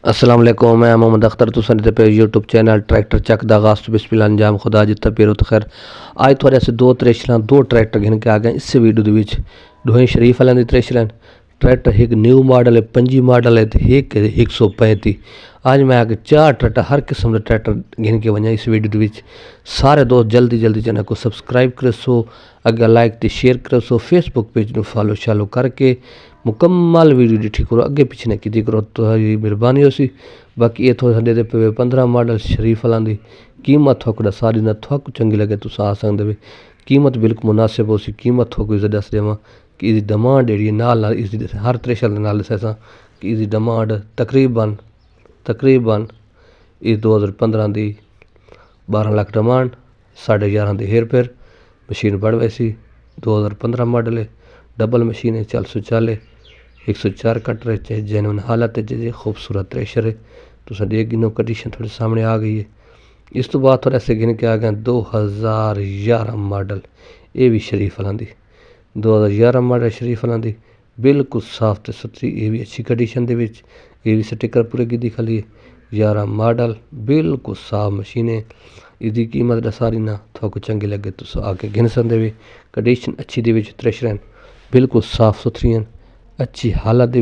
अस्सलाम वालेकुम, मैं मोहम्मद अख्तर तुसां दे पे यूट्यूब चैनल ट्रैक्टर चक दा आगाज़ तो बिस्मिल्लाह अंजाम खुदा जित्ता पेरो तो खैर अज थोड़े आस्तै दो त्रेशरां दो ट्रैक्टर गिन के आ गए इस वीडियो दे विच दोहें शरीफ वालें दी त्रेशरां ट्रैक्टर एक न्यू मॉडल है 25 मॉडल है तो एक 135। आज मैं आगे चार ट्रैक्टर हर किस्म के ट्रैक्टर गिन के वजा इस वीडियो दे विच सारे दोस्त जल्दी जल्दी चैनल को सबसक्राइब करो सो अगर लाइक तो शेयर करो सो फेसबुक पेज में फॉलो शालो करके मुकम्मल वीडियो डिठी करो अगे पिछने की करो तो मेहरबानी हो सी। बाकी ये थोड़े साढ़े पे 15 मॉडल शरीफ वालों की कीमत थोड़ा सारी ना थोक चंगी लगे तो आ सकते कीमत बिल्कुल मुनासिब हो सी कीमत थोक दस देव कि इसकी डिमांड जी नाल इसकी हर त्रेशल नाल दसा कि इसकी डिमांड तकरीबन इस 2015 की 12 लाख डिमांड 11.5 की हेर फेर मशीन बढ़ वैसी 2015 मॉडल है डबल मशीन है 440 104 कटर है जेनुइन हालत है जी खूबसूरत थ्रेशर है तो देख गिनो कंडीशन थोड़े सामने आ गई है। इस तो बाद थोड़ा ऐसे गिन के आ गए 2011 मॉडल ये भी शरीफ वालों की 2011 मॉडल शरीफ वालों की बिल्कुल साफ तो सुथरी ये भी अच्छी कंडीशन के ये भी स्टिकर पूरे की दिखा लिए 11 मॉडल बिल्कुल साफ मशीन है। इसकी कीमत सारी ना थोक चंगी लगे तो आके गिन सकते भी कंडीशन अच्छी त्रेशर बिल्कुल साफ सुथरी अच्छी हालत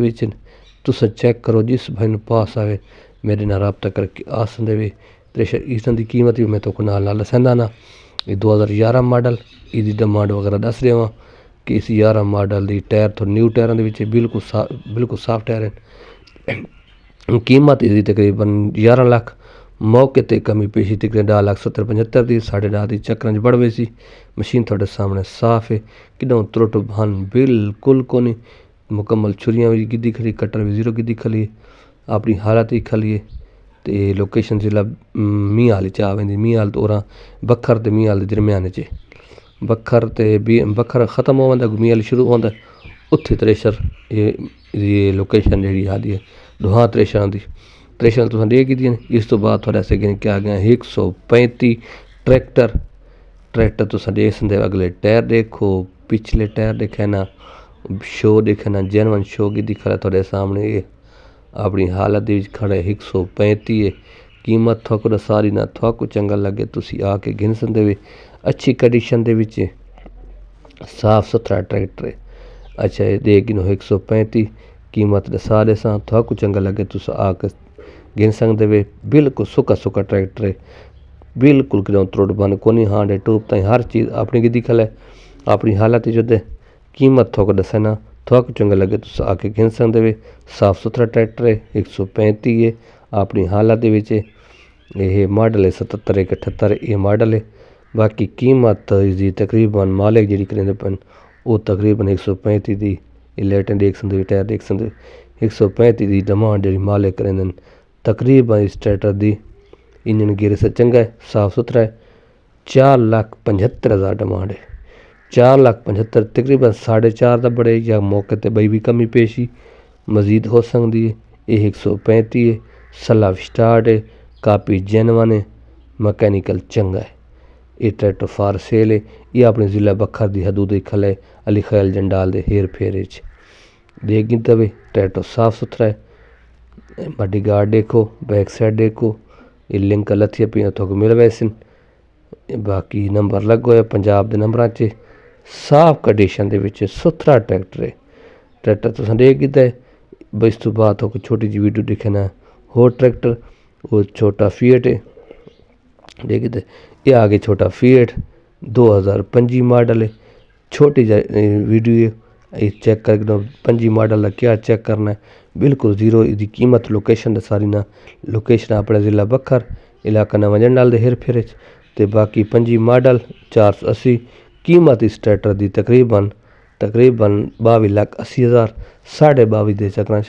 तुस चेक करो जिस भाई पास आए मेरे नाल रबता करके आ सकते भी त्रेशर इसकी कीमत भी मैं तो नाल दसाना ना। ये 2011 मॉडल इसकी डिमांड वगैरह दस देव कि इस 11 मॉडल की टायर तो न्यू टायरों के बिल्कुल साफ टायर है। कीमत इसकी तकरीबन 11 लाख मौके ते कमी पेशी तकरीबन 10,70,75 की 10.5 की चक्कर बढ़ गई सी। मशीन थोड़े सामने साफ है कि त्रुट भान बिल्कुल को नहीं मुकम्मल छुरियाँ भी गिद्दी खली कटर भी जीरो गिद्दी खली अपनी हालत ही खली तो लोकेशन जिला मींहाल च आ वेंदी मींहाल तो और बखर तो मींहाल के दरम्यान च बखर तो बखर खत्म हो वंदा मींहाल शुरू होंदा उत्थे त्रेशर ये लोकेशन जी आदि है दोहां त्रेशर तुम देख दी इस तो बाद थोड़े ऐसे गिन के आ गए 135 ट्रैक्टर तुम देख सकते अगले टायर देखो पिछले टायर देखे ना शो देखे ना जेनवन शो की दिखा रहा थोड़े सामने ये अपनी हालत खड़े 135 है। कीमत थोक सारी ना थोक चंगा लगे तुसी आके गिन सकते भी अच्छी कंडीशन के साफ सुथरा ट्रैक्टर है। अच्छा ये देख गिनो 135 कीमत दसा देसा थोक चंगा लगे तुस आके गिन सकते वे बिल्कुल सुका ट्रैक्टर है बिल्कुल कि त्रुट बन को नहीं हाँ डे टूप ताई हर चीज़ अपनी की दिखल है अपनी हालत जो कीमत थोक दसना थोक चंगा लगे तो आके गिन सकते वे साफ सुथरा ट्रैक्टर है 135 है अपनी हालत ये मॉडल है 77 78 ये मॉडल है। बाकी कीमत इसकी तकरीबन मालिक जी करेंगे पन वो तकरीबन 135 की लेटें देख सकते टायर देख सकते 135 की डिमांड जी मालिक करेंगे तकरीबन इस ट्रैक्टर की इंजन गियर से चंगा है साफ सुथरा है 4,75,000 डिमांड है 4,75,000 तकरीबन 4.5 का बड़े या मौके पर बई भी कमी पेशी मजीद हो सकती है। ये 135 है सलाह स्टार्ट है कापी जेनवन है मकैनिकल चंगा है। ये ट्रैक्टर फार सेल है ये अपने ज़िला बखर की हदूद खल है अली खैल जंडाल के हेर फेर देख गिन तवे ट्रैक्टर साफ सुथरा है। बड़ी गार्ड देखो बैक साइड देखो ये लिंक लथिया पियाँ थोक मिल वैसन बाकी नंबर लगो है पंजाब के नंबर च साफ कंडीशन के सुथरा ट्रैक्टर है। ट्रैक्टर तुस देख गिता है बस तो बाद हो छोटी जी वीडियो दिखना होर ट्रैक्टर वो छोटा फीएट है देख गिता ये आगे छोटा फीएट 2005 मॉडल है छोटी वीडियो है ये चेक कर 5 मॉडल का क्या चेक करना है बिल्कुल जीरो इसकी कीमत लोकेशन सारी ना लोकेशन अपने ज़िला बखर इलाका नवा जंडाल दे हेर फेर तो बाकी 5 मॉडल 480 कीमत इस ट्रैक्टर की तकरीबन 22,80,000 22.5 के चक्कर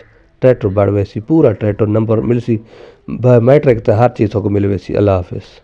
ट्रैक्टर बढ़ वैसी पूरा ट्रैक्टर नंबर मिल सी बायोमैट्रिक तो हर चीज़ को मिल वैसी। अल्लाह हाफिज़।